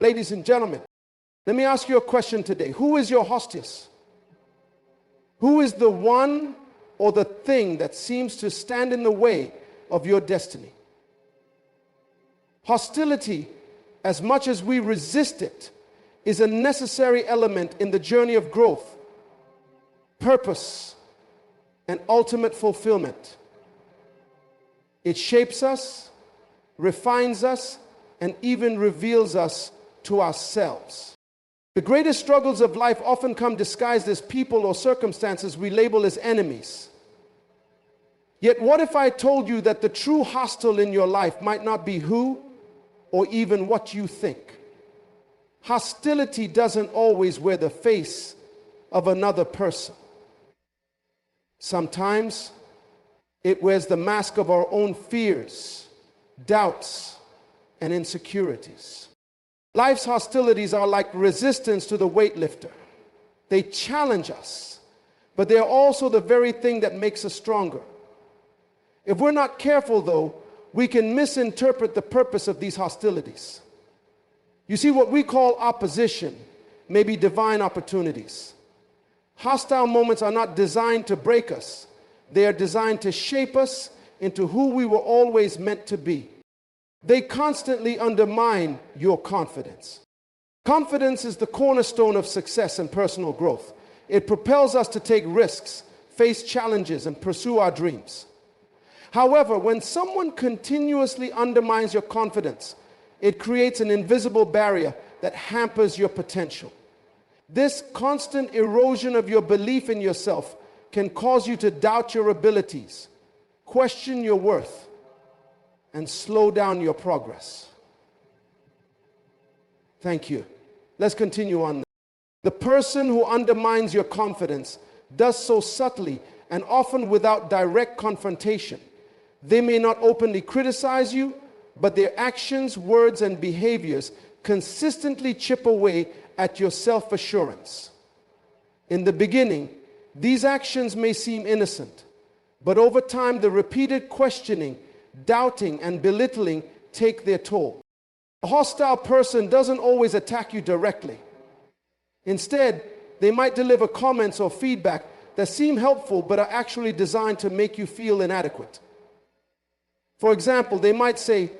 Ladies and gentlemen, let me ask you a question today. Who is your hostis? Who is the one or the thing that seems to stand in the way of your destiny? Hostility, as much as we resist it, is a necessary element in the journey of growth, purpose, and ultimate fulfillment. It shapes us, refines us, and even reveals us to ourselves. The greatest struggles of life often come disguised as people or circumstances we label as enemies. Yet what if I told you that the true hostile in your life might not be who or even what you think? Hostility doesn't always wear the face of another person. Sometimes it wears the mask of our own fears, doubts, and insecurities. Life's hostilities are like resistance to the weightlifter. They challenge us, but they are also the very thing that makes us stronger. If we're not careful, though, we can misinterpret the purpose of these hostilities. You see, what we call opposition may be divine opportunities. Hostile moments are not designed to break us. They are designed to shape us into who we were always meant to be. They constantly undermine your confidence. Confidence is the cornerstone of success and personal growth. It propels us to take risks, face challenges, and pursue our dreams. However, when someone continuously undermines your confidence, it creates an invisible barrier that hampers your potential. This constant erosion of your belief in yourself can cause you to doubt your abilities, question your worth, and slow down your progress. Thank you. Let's continue on. The person who undermines your confidence does so subtly and often without direct confrontation. They may not openly criticize you, but their actions, words, and behaviors consistently chip away at your self-assurance. In the beginning, these actions may seem innocent, but over time, the repeated questioning, doubting, and belittling take their toll. A hostile person doesn't always attack you directly. Instead, they might deliver comments or feedback that seem helpful but are actually designed to make you feel inadequate. For example, they might say,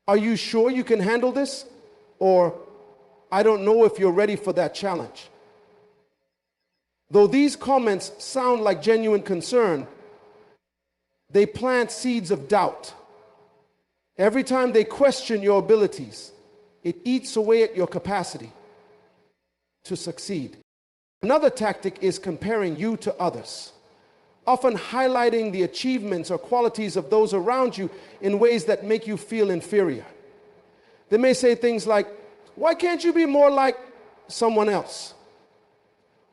"Are you sure you can handle this?" Or, "I don't know if you're ready for that challenge." Though these comments sound like genuine concern, they plant seeds of doubt. Every time they question your abilities, it eats away at your capacity to succeed. Another tactic is comparing you to others, often highlighting the achievements or qualities of those around you in ways that make you feel inferior. They may say things like, "Why can't you be more like someone else?"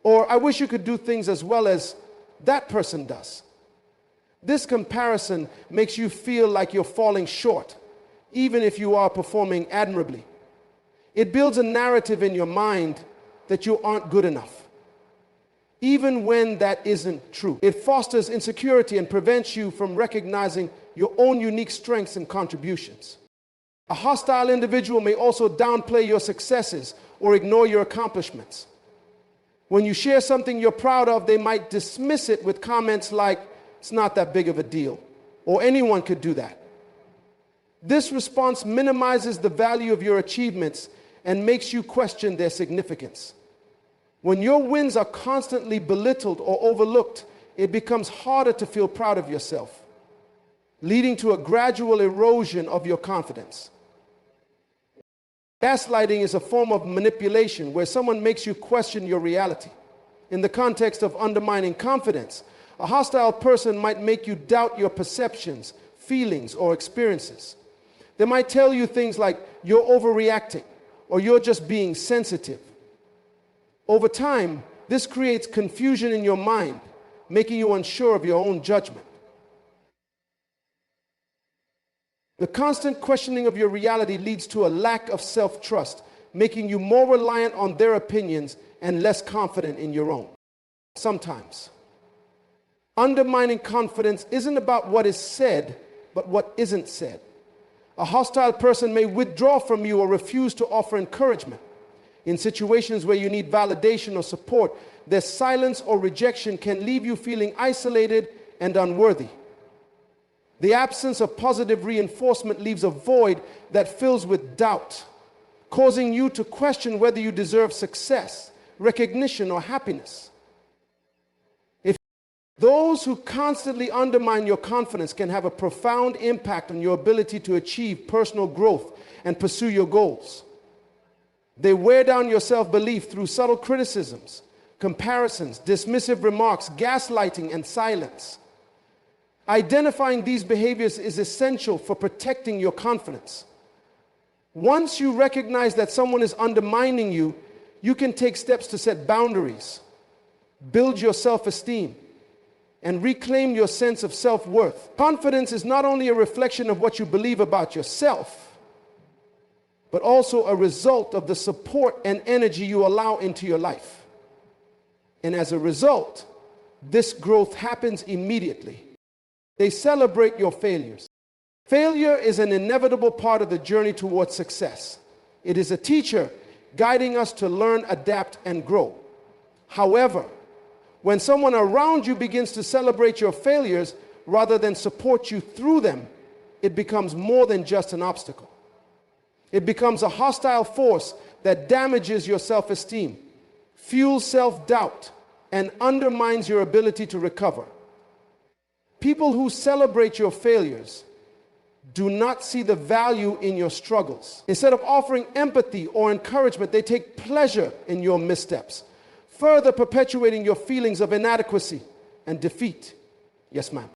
Or, "I wish you could do things as well as that person does." This comparison makes you feel like you're falling short, even if you are performing admirably. It builds a narrative in your mind that you aren't good enough, even when that isn't true. It fosters insecurity and prevents you from recognizing your own unique strengths and contributions. A hostile individual may also downplay your successes or ignore your accomplishments. When you share something you're proud of, they might dismiss it with comments like, "It's not that big of a deal," or "Anyone could do that." This response minimizes the value of your achievements and makes you question their significance. When your wins are constantly belittled or overlooked, it becomes harder to feel proud of yourself, leading to a gradual erosion of your confidence. Gaslighting is a form of manipulation where someone makes you question your reality. In the context of undermining confidence, a hostile person might make you doubt your perceptions, feelings, or experiences. They might tell you things like, "You're overreacting," or "You're just being sensitive." Over time, this creates confusion in your mind, making you unsure of your own judgment. The constant questioning of your reality leads to a lack of self-trust, making you more reliant on their opinions and less confident in your own. Sometimes, undermining confidence isn't about what is said, but what isn't said. A hostile person may withdraw from you or refuse to offer encouragement. In situations where you need validation or support, their silence or rejection can leave you feeling isolated and unworthy. The absence of positive reinforcement leaves a void that fills with doubt, causing you to question whether you deserve success, recognition, or happiness. Those who constantly undermine your confidence can have a profound impact on your ability to achieve personal growth and pursue your goals. They wear down your self-belief through subtle criticisms, comparisons, dismissive remarks, gaslighting, and silence. Identifying these behaviors is essential for protecting your confidence. Once you recognize that someone is undermining you, you can take steps to set boundaries, build your self-esteem, and reclaim your sense of self-worth. Confidence is not only a reflection of what you believe about yourself, but also a result of the support and energy you allow into your life. And as a result, this growth happens immediately. They celebrate your failures. Failure is an inevitable part of the journey towards success. It is a teacher guiding us to learn, adapt, and grow. However, when someone around you begins to celebrate your failures rather than support you through them, it becomes more than just an obstacle. It becomes a hostile force that damages your self-esteem, fuels self-doubt, and undermines your ability to recover. People who celebrate your failures do not see the value in your struggles. Instead of offering empathy or encouragement, they take pleasure in your missteps, further perpetuating your feelings of inadequacy and defeat. Yes, ma'am.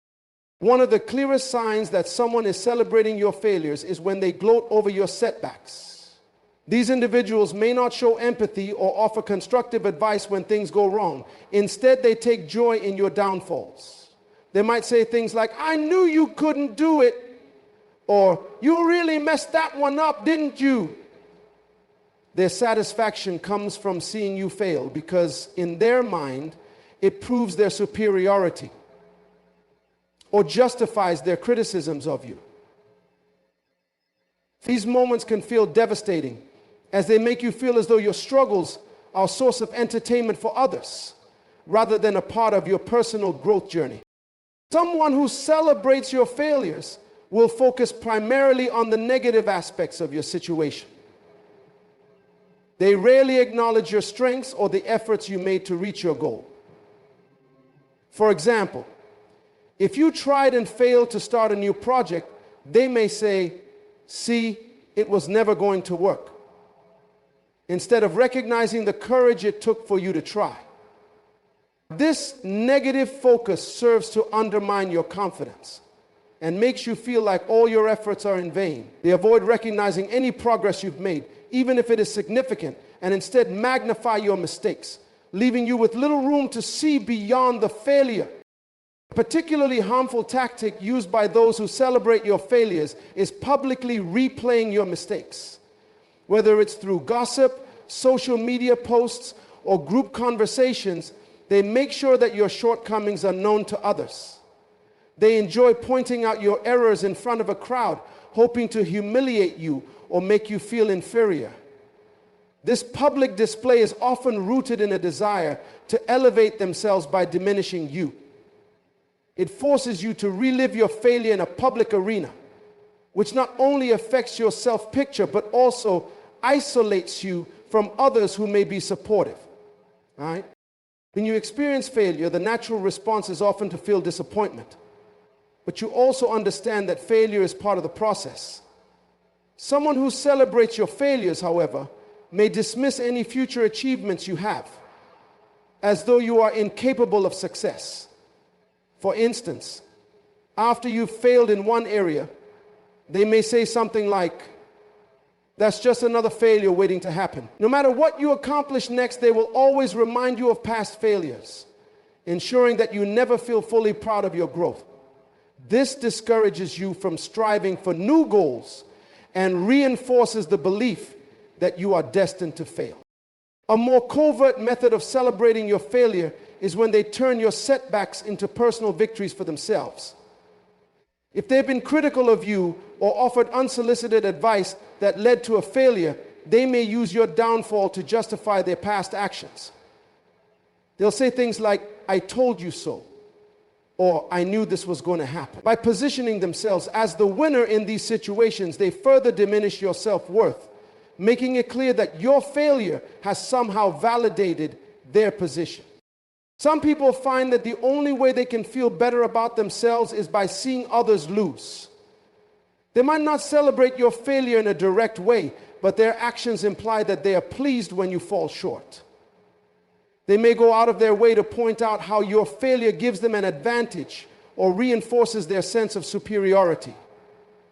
One of the clearest signs that someone is celebrating your failures is when they gloat over your setbacks. These individuals may not show empathy or offer constructive advice when things go wrong. Instead, they take joy in your downfalls. They might say things like, "I knew you couldn't do it," or "You really messed that one up, didn't you?" Their satisfaction comes from seeing you fail because in their mind, it proves their superiority or justifies their criticisms of you. These moments can feel devastating as they make you feel as though your struggles are a source of entertainment for others rather than a part of your personal growth journey. Someone who celebrates your failures will focus primarily on the negative aspects of your situation. They rarely acknowledge your strengths or the efforts you made to reach your goal. For example, if you tried and failed to start a new project, they may say, "See, it was never going to work," instead of recognizing the courage it took for you to try. This negative focus serves to undermine your confidence and makes you feel like all your efforts are in vain. They avoid recognizing any progress you've made, even if it is significant, and instead magnify your mistakes, leaving you with little room to see beyond the failure. A particularly harmful tactic used by those who celebrate your failures is publicly replaying your mistakes. Whether it's through gossip, social media posts, or group conversations, they make sure that your shortcomings are known to others. They enjoy pointing out your errors in front of a crowd, hoping to humiliate you or make you feel inferior. This public display is often rooted in a desire to elevate themselves by diminishing you. It forces you to relive your failure in a public arena, which not only affects your self-picture, but also isolates you from others who may be supportive. All right? When you experience failure, the natural response is often to feel disappointment. But you also understand that failure is part of the process. Someone who celebrates your failures, however, may dismiss any future achievements you have, as though you are incapable of success. For instance, after you've failed in one area, they may say something like, "That's just another failure waiting to happen." No matter what you accomplish next, they will always remind you of past failures, ensuring that you never feel fully proud of your growth. This discourages you from striving for new goals and reinforces the belief that you are destined to fail. A more covert method of celebrating your failure is when they turn your setbacks into personal victories for themselves. If they've been critical of you or offered unsolicited advice that led to a failure, they may use your downfall to justify their past actions. They'll say things like, "I told you so," or "I knew this was going to happen." By positioning themselves as the winner in these situations, they further diminish your self-worth, making it clear that your failure has somehow validated their position. Some people find that the only way they can feel better about themselves is by seeing others lose. They might not celebrate your failure in a direct way, but their actions imply that they are pleased when you fall short. They may go out of their way to point out how your failure gives them an advantage or reinforces their sense of superiority.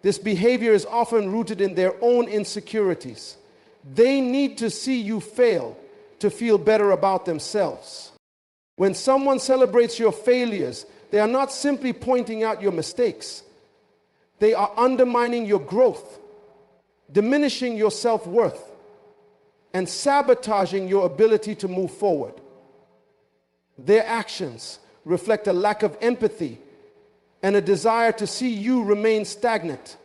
This behavior is often rooted in their own insecurities. They need to see you fail to feel better about themselves. When someone celebrates your failures, they are not simply pointing out your mistakes. They are undermining your growth, diminishing your self-worth, and sabotaging your ability to move forward. Their actions reflect a lack of empathy and a desire to see you remain stagnant.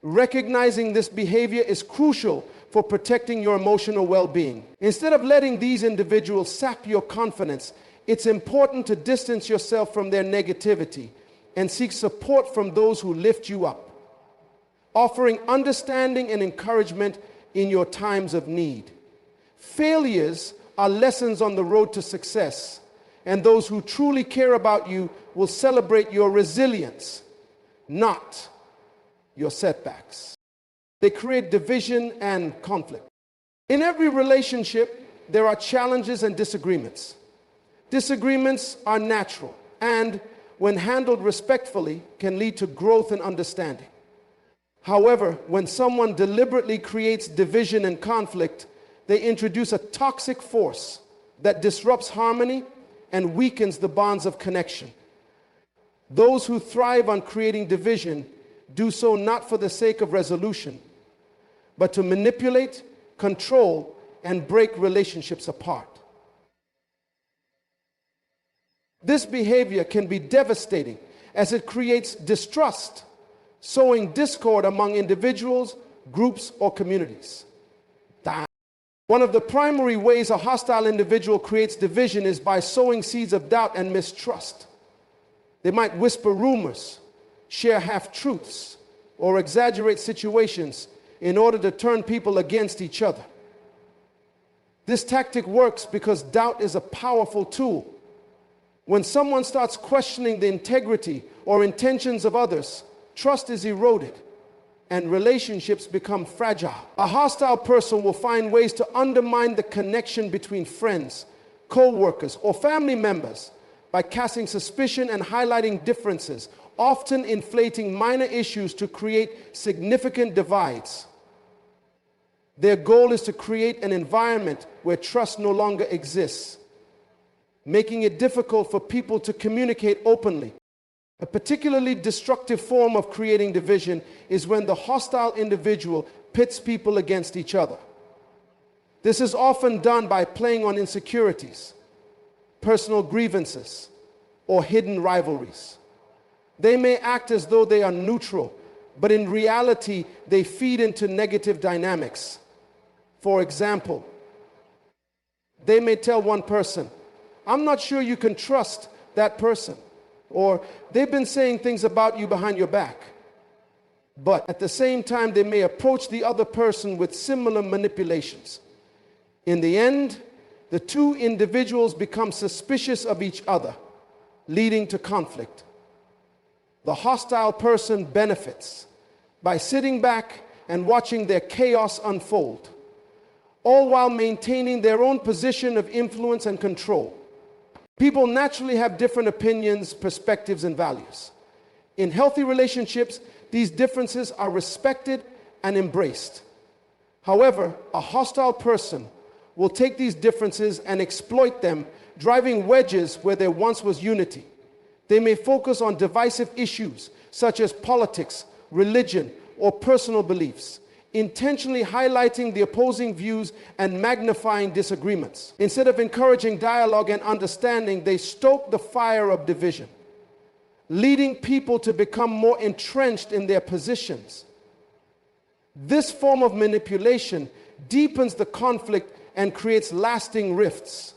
Recognizing this behavior is crucial for protecting your emotional well-being. Instead of letting these individuals sap your confidence, it's important to distance yourself from their negativity and seek support from those who lift you up, offering understanding and encouragement in your times of need. Failures are lessons on the road to success, and those who truly care about you will celebrate your resilience, not your setbacks. They create division and conflict. In every relationship, there are challenges and disagreements. Disagreements are natural and, when handled respectfully, can lead to growth and understanding. However, when someone deliberately creates division and conflict, they introduce a toxic force that disrupts harmony and weakens the bonds of connection. Those who thrive on creating division do so not for the sake of resolution, but to manipulate, control, and break relationships apart. This behavior can be devastating as it creates distrust, sowing discord among individuals, groups, or communities. One of the primary ways a hostile individual creates division is by sowing seeds of doubt and mistrust. They might whisper rumors, share half-truths, or exaggerate situations in order to turn people against each other. This tactic works because doubt is a powerful tool. When someone starts questioning the integrity or intentions of others, trust is eroded and relationships become fragile. A hostile person will find ways to undermine the connection between friends, co-workers, or family members by casting suspicion and highlighting differences, often inflating minor issues to create significant divides. Their goal is to create an environment where trust no longer exists, making it difficult for people to communicate openly. A particularly destructive form of creating division is when the hostile individual pits people against each other. This is often done by playing on insecurities, personal grievances, or hidden rivalries. They may act as though they are neutral, but in reality, they feed into negative dynamics. For example, they may tell one person, "I'm not sure you can trust that person," or "they've been saying things about you behind your back." But at the same time, they may approach the other person with similar manipulations. In the end, the two individuals become suspicious of each other, leading to conflict. The hostile person benefits by sitting back and watching their chaos unfold, all while maintaining their own position of influence and control. People naturally have different opinions, perspectives, and values. In healthy relationships, these differences are respected and embraced. However, a hostile person will take these differences and exploit them, driving wedges where there once was unity. They may focus on divisive issues such as politics, religion, or personal beliefs, intentionally highlighting the opposing views and magnifying disagreements. Instead of encouraging dialogue and understanding, they stoke the fire of division. leading people to become more entrenched in their positions. This form of manipulation deepens the conflict and creates lasting rifts,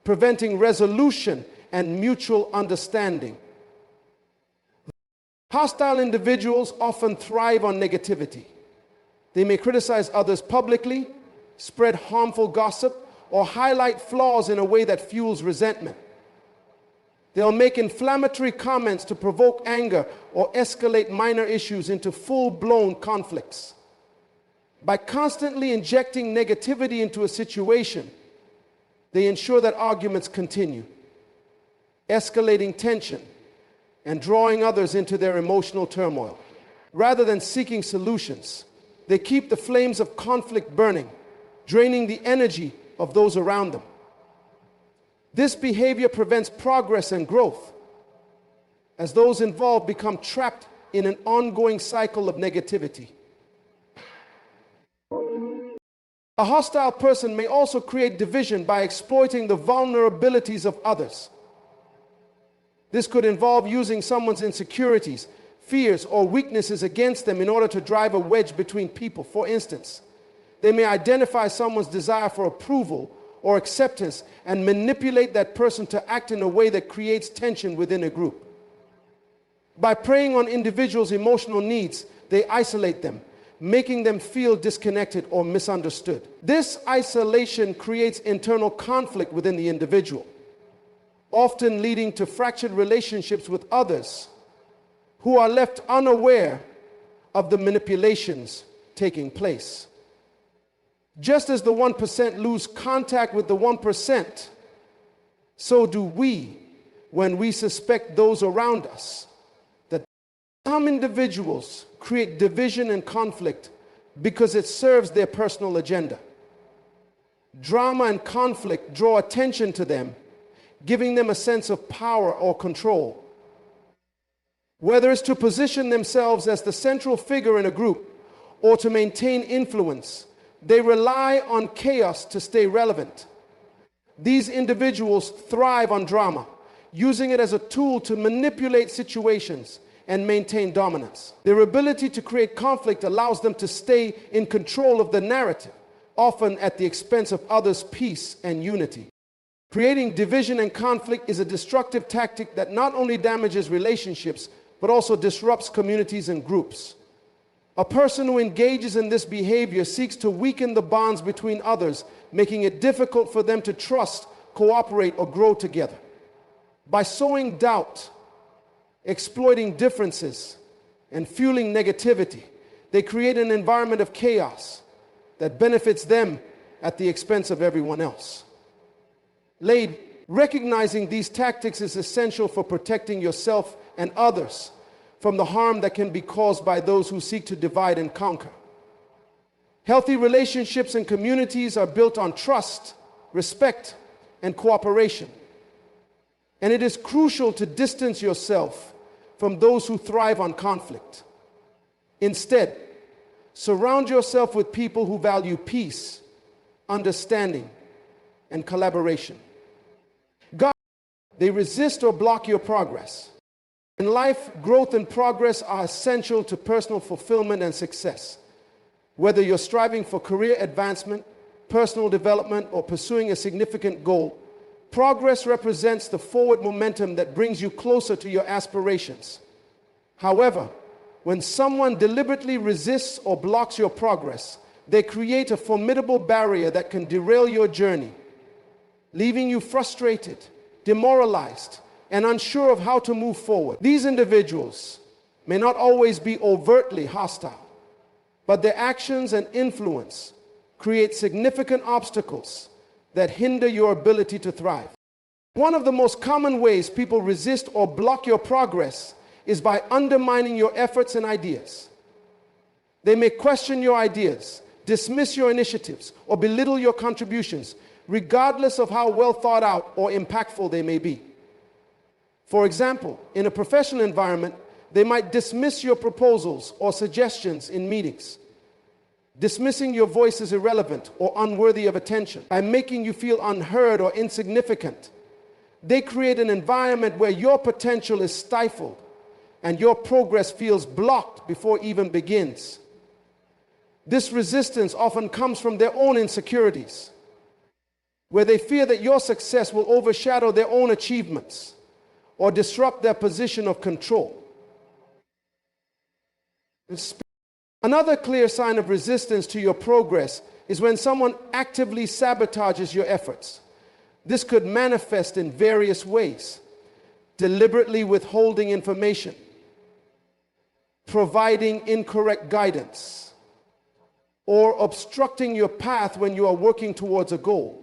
preventing resolution and mutual understanding. Hostile individuals often thrive on negativity. They may criticize others publicly, spread harmful gossip, or highlight flaws in a way that fuels resentment. They'll make inflammatory comments to provoke anger or escalate minor issues into full-blown conflicts. By constantly injecting negativity into a situation, they ensure that arguments continue, escalating tension and drawing others into their emotional turmoil. Rather than seeking solutions, they keep the flames of conflict burning, draining the energy of those around them. This behavior prevents progress and growth, as those involved become trapped in an ongoing cycle of negativity. A hostile person may also create division by exploiting the vulnerabilities of others. This could involve using someone's insecurities, fears, or weaknesses against them in order to drive a wedge between people. For instance, they may identify someone's desire for approval or acceptance and manipulate that person to act in a way that creates tension within a group. By preying on individuals' emotional needs, they isolate them, making them feel disconnected or misunderstood. This isolation creates internal conflict within the individual, often leading to fractured relationships with others who are left unaware of the manipulations taking place. Just as the 1% lose contact with the 1%, so do we when we suspect those around us that some individuals create division and conflict because it serves their personal agenda. Drama and conflict draw attention to them, giving them a sense of power or control. Whether it's to position themselves as the central figure in a group or to maintain influence, they rely on chaos to stay relevant. These individuals thrive on drama, using it as a tool to manipulate situations and maintain dominance. Their ability to create conflict allows them to stay in control of the narrative, often at the expense of others' peace and unity. Creating division and conflict is a destructive tactic that not only damages relationships, but also disrupts communities and groups. A person who engages in this behavior seeks to weaken the bonds between others, making it difficult for them to trust, cooperate, or grow together. By sowing doubt, exploiting differences, and fueling negativity, they create an environment of chaos that benefits them at the expense of everyone else. Recognizing these tactics is essential for protecting yourself and others from the harm that can be caused by those who seek to divide and conquer. Healthy relationships and communities are built on trust, respect, and cooperation. And it is crucial to distance yourself from those who thrive on conflict. Instead, surround yourself with people who value peace, understanding, and collaboration. They resist or block your progress. In life, growth and progress are essential to personal fulfillment and success. Whether you're striving for career advancement, personal development, or pursuing a significant goal, progress represents the forward momentum that brings you closer to your aspirations. However, when someone deliberately resists or blocks your progress, they create a formidable barrier that can derail your journey, leaving you frustrated, demoralized, and unsure of how to move forward. These individuals may not always be overtly hostile, but their actions and influence create significant obstacles that hinder your ability to thrive. One of the most common ways people resist or block your progress is by undermining your efforts and ideas. They may question your ideas, dismiss your initiatives, or belittle your contributions, regardless of how well thought out or impactful they may be. For example, in a professional environment, they might dismiss your proposals or suggestions in meetings, dismissing your voice as irrelevant or unworthy of attention. By making you feel unheard or insignificant, They create an environment where your potential is stifled and your progress feels blocked before it even begins. This resistance often comes from their own insecurities, where they fear that your success will overshadow their own achievements or disrupt their position of control. Another clear sign of resistance to your progress is when someone actively sabotages your efforts. This could manifest in various ways: deliberately withholding information, providing incorrect guidance, or obstructing your path when you are working towards a goal.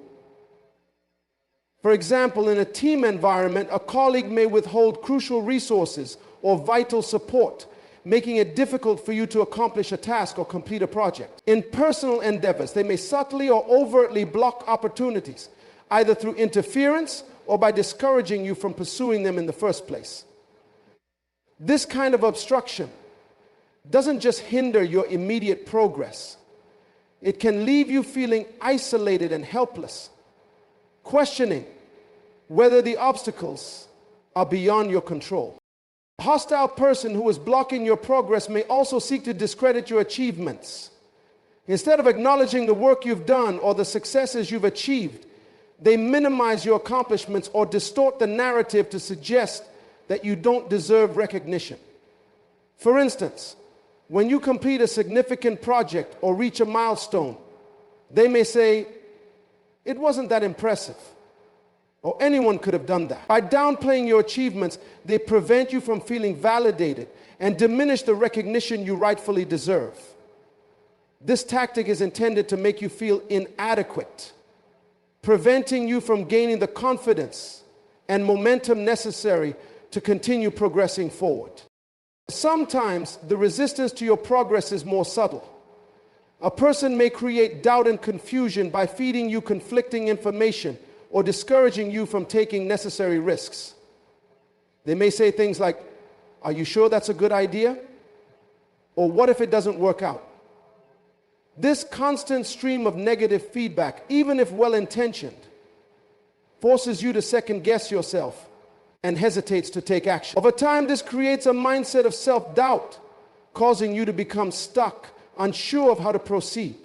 For example, in a team environment, a colleague may withhold crucial resources or vital support, making it difficult for you to accomplish a task or complete a project. In personal endeavors, they may subtly or overtly block opportunities, either through interference or by discouraging you from pursuing them in the first place. This kind of obstruction doesn't just hinder your immediate progress. It can leave you feeling isolated and helpless, questioning whether the obstacles are beyond your control. A hostile person who is blocking your progress may also seek to discredit your achievements. Instead of acknowledging the work you've done or the successes you've achieved, they minimize your accomplishments or distort the narrative to suggest that you don't deserve recognition. For instance, when you complete a significant project or reach a milestone, they may say, "It wasn't that impressive," or "Anyone could have done that." By downplaying your achievements, they prevent you from feeling validated and diminish the recognition you rightfully deserve. This tactic is intended to make you feel inadequate, preventing you from gaining the confidence and momentum necessary to continue progressing forward. Sometimes the resistance to your progress is more subtle. A person may create doubt and confusion by feeding you conflicting information or discouraging you from taking necessary risks. They may say things like, "Are you sure that's a good idea?" Or "What if it doesn't work out?" This constant stream of negative feedback, even if well-intentioned, forces you to second-guess yourself and hesitates to take action. Over time, this creates a mindset of self-doubt, causing you to become stuck, unsure of how to proceed.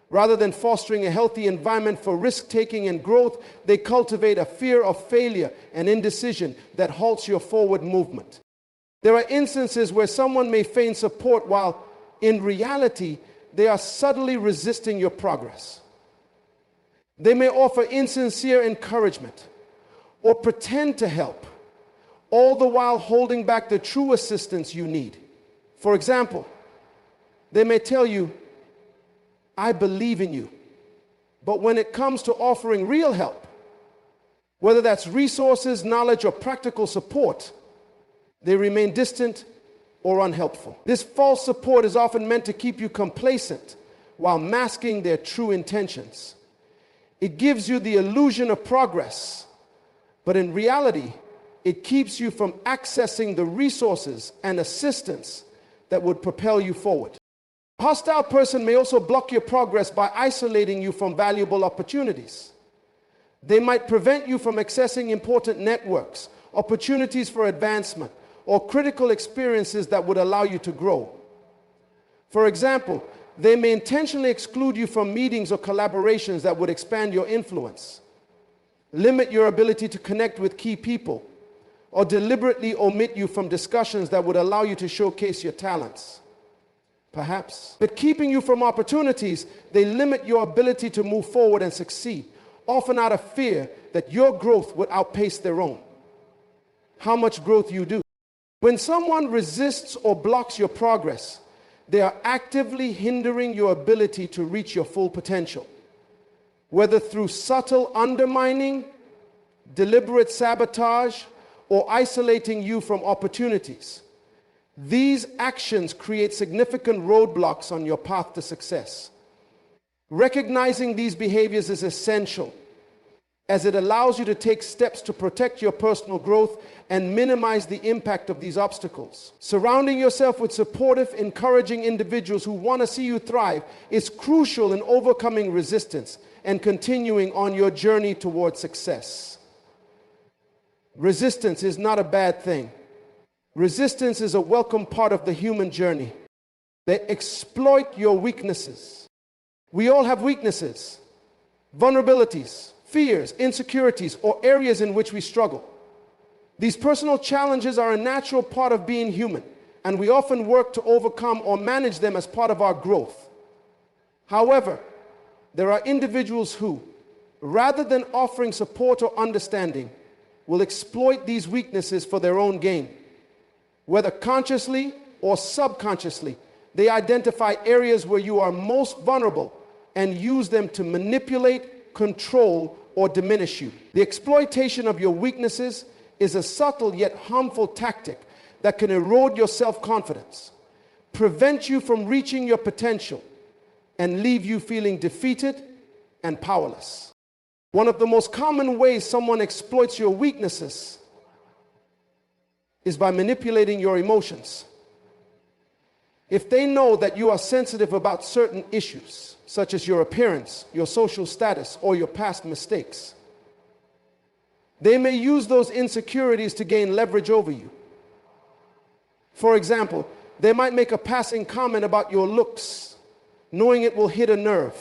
Rather than fostering a healthy environment for risk-taking and growth, they cultivate a fear of failure and indecision that halts your forward movement. There are instances where someone may feign support while, in reality, they are subtly resisting your progress. They may offer insincere encouragement or pretend to help, all the while holding back the true assistance you need. For example, they may tell you, "I believe in you," but when it comes to offering real help, whether that's resources, knowledge, or practical support, they remain distant or unhelpful. This false support is often meant to keep you complacent while masking their true intentions. It gives you the illusion of progress, but in reality, it keeps you from accessing the resources and assistance that would propel you forward. A hostile person may also block your progress by isolating you from valuable opportunities. They might prevent you from accessing important networks, opportunities for advancement, or critical experiences that would allow you to grow. For example, they may intentionally exclude you from meetings or collaborations that would expand your influence, limit your ability to connect with key people, or deliberately omit you from discussions that would allow you to showcase your talents. Perhaps. But keeping you from opportunities, they limit your ability to move forward and succeed, often out of fear that your growth would outpace their own. How much growth you do. When someone resists or blocks your progress, they are actively hindering your ability to reach your full potential, whether through subtle undermining, deliberate sabotage, or isolating you from opportunities. These actions create significant roadblocks on your path to success. Recognizing these behaviors is essential, as it allows you to take steps to protect your personal growth and minimize the impact of these obstacles. Surrounding yourself with supportive, encouraging individuals who want to see you thrive is crucial in overcoming resistance and continuing on your journey towards success. Resistance is not a bad thing. Resistance is a welcome part of the human journey. They exploit your weaknesses. We all have weaknesses, vulnerabilities, fears, insecurities, or areas in which we struggle. These personal challenges are a natural part of being human, and we often work to overcome or manage them as part of our growth. However, there are individuals who, rather than offering support or understanding, will exploit these weaknesses for their own gain. Whether consciously or subconsciously, they identify areas where you are most vulnerable and use them to manipulate, control, or diminish you. The exploitation of your weaknesses is a subtle yet harmful tactic that can erode your self-confidence, prevent you from reaching your potential, and leave you feeling defeated and powerless. One of the most common ways someone exploits your weaknesses is by manipulating your emotions. If they know that you are sensitive about certain issues, such as your appearance, your social status, or your past mistakes, they may use those insecurities to gain leverage over you. For example, they might make a passing comment about your looks, knowing it will hit a nerve,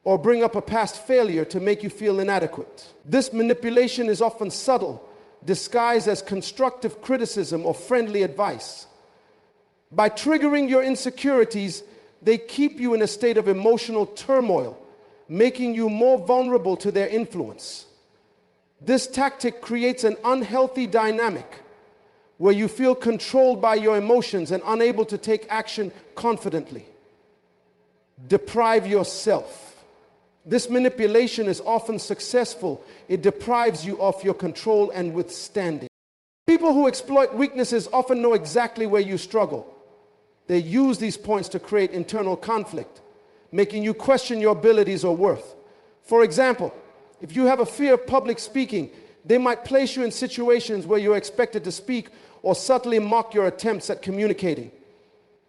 or bring up a past failure to make you feel inadequate. This manipulation is often subtle, disguised as constructive criticism or friendly advice. By triggering your insecurities, they keep you in a state of emotional turmoil, making you more vulnerable to their influence. This tactic creates an unhealthy dynamic where you feel controlled by your emotions and unable to take action confidently. Deprive yourself. This manipulation is often successful. It deprives you of your control and withstanding. People who exploit weaknesses often know exactly where you struggle. They use these points to create internal conflict, making you question your abilities or worth. For example, if you have a fear of public speaking, they might place you in situations where you're expected to speak or subtly mock your attempts at communicating.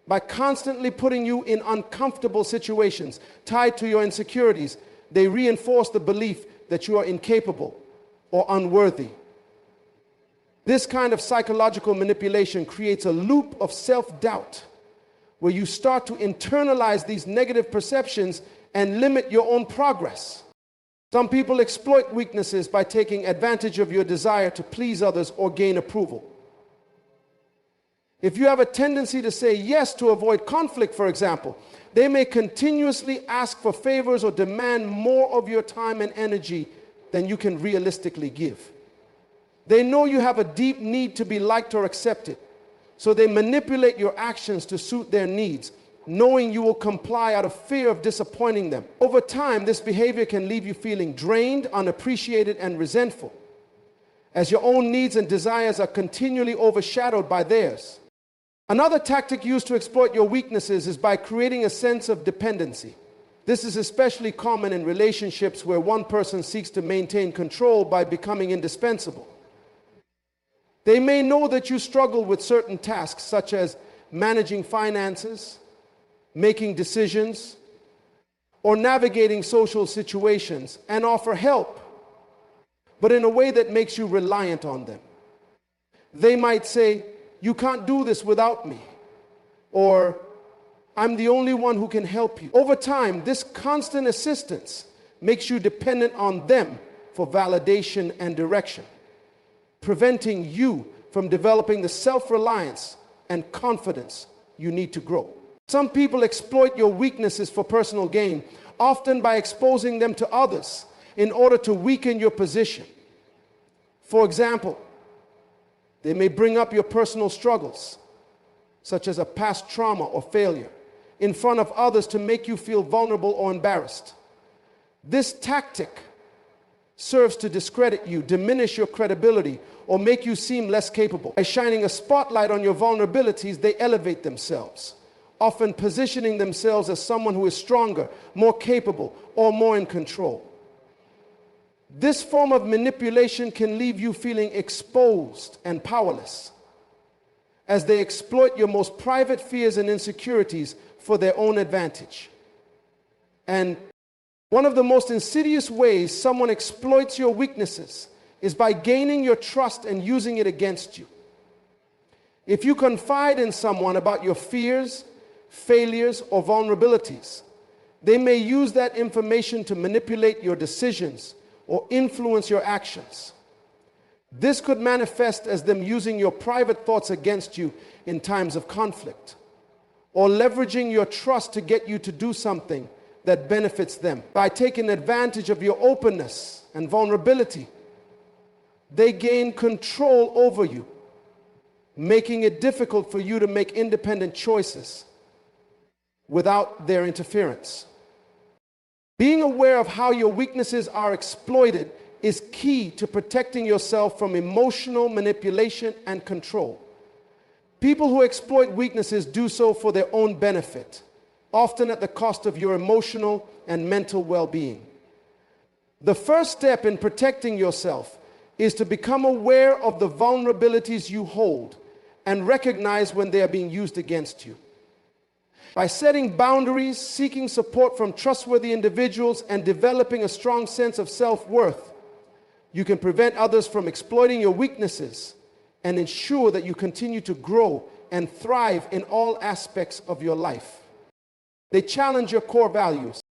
By constantly putting you in uncomfortable situations tied to your insecurities, they reinforce the belief that you are incapable or unworthy. This kind of psychological manipulation creates a loop of self-doubt where you start to internalize these negative perceptions and limit your own progress. Some people exploit weaknesses by taking advantage of your desire to please others or gain approval. If you have a tendency to say yes to avoid conflict, for example, they may continuously ask for favors or demand more of your time and energy than you can realistically give. They know you have a deep need to be liked or accepted, so they manipulate your actions to suit their needs, knowing you will comply out of fear of disappointing them. Over time, this behavior can leave you feeling drained, unappreciated, and resentful, as your own needs and desires are continually overshadowed by theirs. Another tactic used to exploit your weaknesses is by creating a sense of dependency. This is especially common in relationships where one person seeks to maintain control by becoming indispensable. They may know that you struggle with certain tasks, such as managing finances, making decisions, or navigating social situations, and offer help, but in a way that makes you reliant on them. They might say, "You can't do this without me," or "I'm the only one who can help you." Over time, this constant assistance makes you dependent on them for validation and direction, preventing you from developing the self-reliance and confidence you need to grow. Some people exploit your weaknesses for personal gain, often by exposing them to others in order to weaken your position. For example, they may bring up your personal struggles, such as a past trauma or failure, in front of others to make you feel vulnerable or embarrassed. This tactic serves to discredit you, diminish your credibility, or make you seem less capable. By shining a spotlight on your vulnerabilities, they elevate themselves, often positioning themselves as someone who is stronger, more capable, or more in control. This form of manipulation can leave you feeling exposed and powerless, as they exploit your most private fears and insecurities for their own advantage. And one of the most insidious ways someone exploits your weaknesses is by gaining your trust and using it against you. If you confide in someone about your fears, failures, or vulnerabilities, they may use that information to manipulate your decisions or influence your actions. This could manifest as them using your private thoughts against you in times of conflict, or leveraging your trust to get you to do something that benefits them. By taking advantage of your openness and vulnerability, they gain control over you, making it difficult for you to make independent choices without their interference. Being aware of how your weaknesses are exploited is key to protecting yourself from emotional manipulation and control. People who exploit weaknesses do so for their own benefit, often at the cost of your emotional and mental well-being. The first step in protecting yourself is to become aware of the vulnerabilities you hold and recognize when they are being used against you. By setting boundaries, seeking support from trustworthy individuals, and developing a strong sense of self-worth, you can prevent others from exploiting your weaknesses and ensure that you continue to grow and thrive in all aspects of your life. They challenge your core values.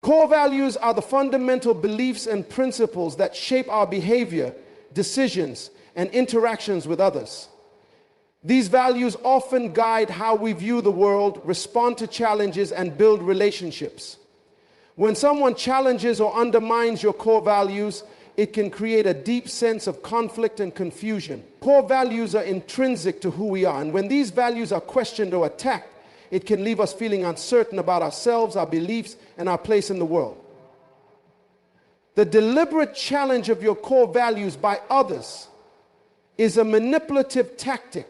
Core values are the fundamental beliefs and principles that shape our behavior, decisions, and interactions with others. These values often guide how we view the world, respond to challenges, and build relationships. When someone challenges or undermines your core values, it can create a deep sense of conflict and confusion. Core values are intrinsic to who we are, and when these values are questioned or attacked, it can leave us feeling uncertain about ourselves, our beliefs, and our place in the world. The deliberate challenge of your core values by others is a manipulative tactic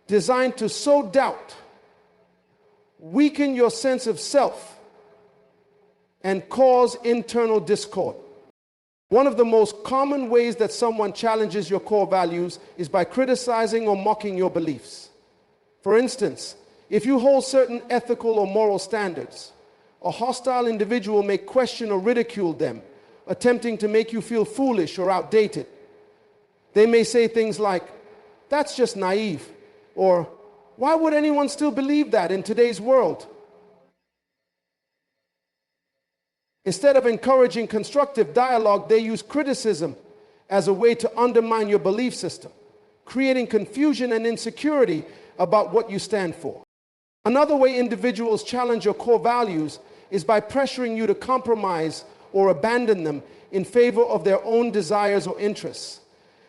designed to sow doubt, weaken your sense of self, and cause internal discord. One of the most common ways that someone challenges your core values is by criticizing or mocking your beliefs. For instance, if you hold certain ethical or moral standards, a hostile individual may question or ridicule them, attempting to make you feel foolish or outdated. They may say things like, "That's just naive," or "Why would anyone still believe that in today's world?" Instead of encouraging constructive dialogue, they use criticism as a way to undermine your belief system, creating confusion and insecurity about what you stand for. Another way individuals challenge your core values is by pressuring you to compromise or abandon them in favor of their own desires or interests.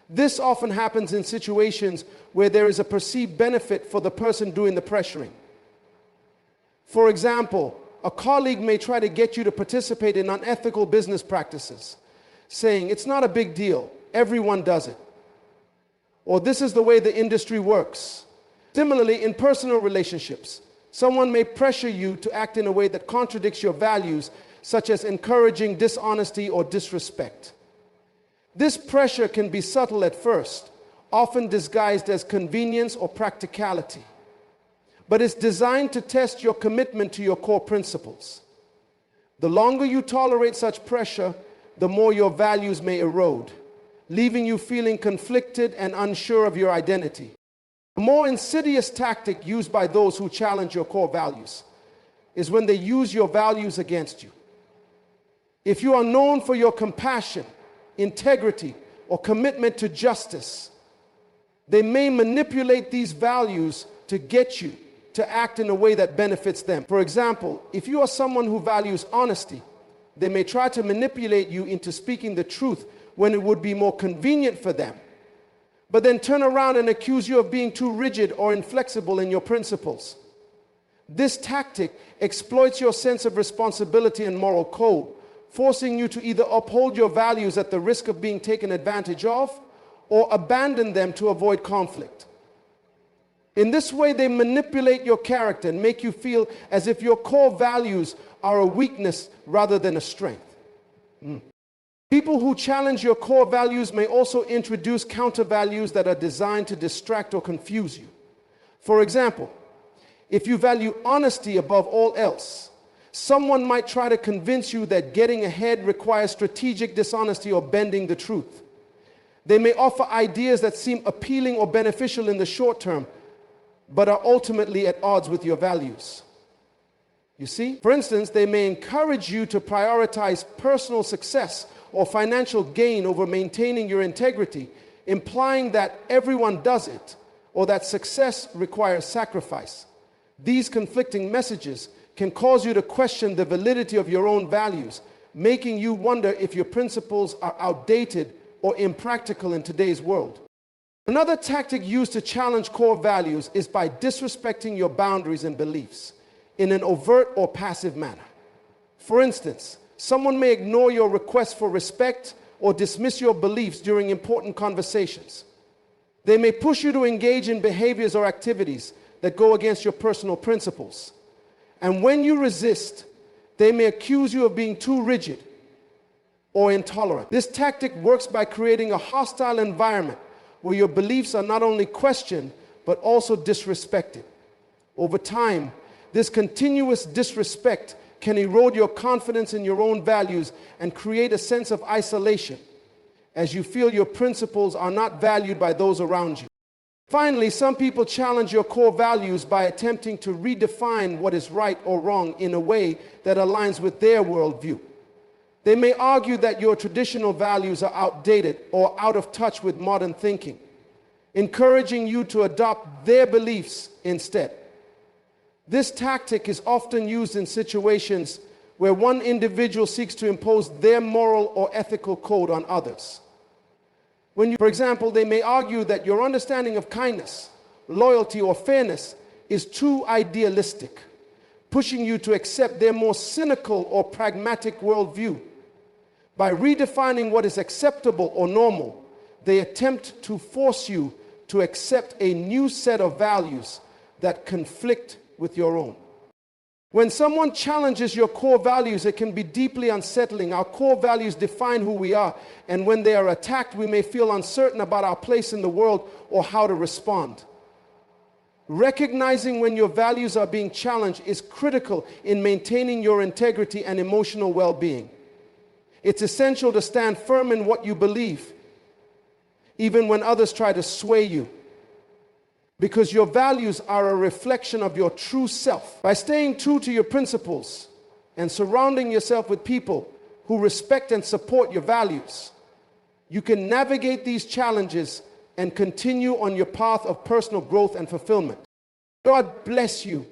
This often happens in situations where there is a perceived benefit for the person doing the pressuring. For example, a colleague may try to get you to participate in unethical business practices, saying, "It's not a big deal, everyone does it," or "This is the way the industry works." Similarly, in personal relationships, someone may pressure you to act in a way that contradicts your values, such as encouraging dishonesty or disrespect. This pressure can be subtle at first, often disguised as convenience or practicality, but it's designed to test your commitment to your core principles. The longer you tolerate such pressure, the more your values may erode, leaving you feeling conflicted and unsure of your identity. A more insidious tactic used by those who challenge your core values is when they use your values against you. If you are known for your compassion, integrity, or commitment to justice, they may manipulate these values to get you to act in a way that benefits them. For example, if you are someone who values honesty, they may try to manipulate you into speaking the truth when it would be more convenient for them, but then turn around and accuse you of being too rigid or inflexible in your principles. This tactic exploits your sense of responsibility and moral code, forcing you to either uphold your values at the risk of being taken advantage of or abandon them to avoid conflict. In this way, they manipulate your character and make you feel as if your core values are a weakness rather than a strength. People who challenge your core values may also introduce counter values that are designed to distract or confuse you. For example, if you value honesty above all else, someone might try to convince you that getting ahead requires strategic dishonesty or bending the truth. They may offer ideas that seem appealing or beneficial in the short term, but are ultimately at odds with your values. You see? For instance, they may encourage you to prioritize personal success or financial gain over maintaining your integrity, implying that everyone does it or that success requires sacrifice. These conflicting messages can cause you to question the validity of your own values, making you wonder if your principles are outdated or impractical in today's world. Another tactic used to challenge core values is by disrespecting your boundaries and beliefs in an overt or passive manner. For instance, someone may ignore your request for respect or dismiss your beliefs during important conversations. They may push you to engage in behaviors or activities that go against your personal principles. And when you resist, they may accuse you of being too rigid or intolerant. This tactic works by creating a hostile environment where your beliefs are not only questioned, but also disrespected. Over time, this continuous disrespect can erode your confidence in your own values and create a sense of isolation, as you feel your principles are not valued by those around you. Finally, some people challenge your core values by attempting to redefine what is right or wrong in a way that aligns with their worldview. They may argue that your traditional values are outdated or out of touch with modern thinking, encouraging you to adopt their beliefs instead. This tactic is often used in situations where one individual seeks to impose their moral or ethical code on others. For example, they may argue that your understanding of kindness, loyalty, or fairness is too idealistic, pushing you to accept their more cynical or pragmatic worldview. By redefining what is acceptable or normal, they attempt to force you to accept a new set of values that conflict with your own. When someone challenges your core values, it can be deeply unsettling. Our core values define who we are, and when they are attacked, we may feel uncertain about our place in the world or how to respond. Recognizing when your values are being challenged is critical in maintaining your integrity and emotional well-being. It's essential to stand firm in what you believe, even when others try to sway you, because your values are a reflection of your true self. By staying true to your principles and surrounding yourself with people who respect and support your values, you can navigate these challenges and continue on your path of personal growth and fulfillment. God bless you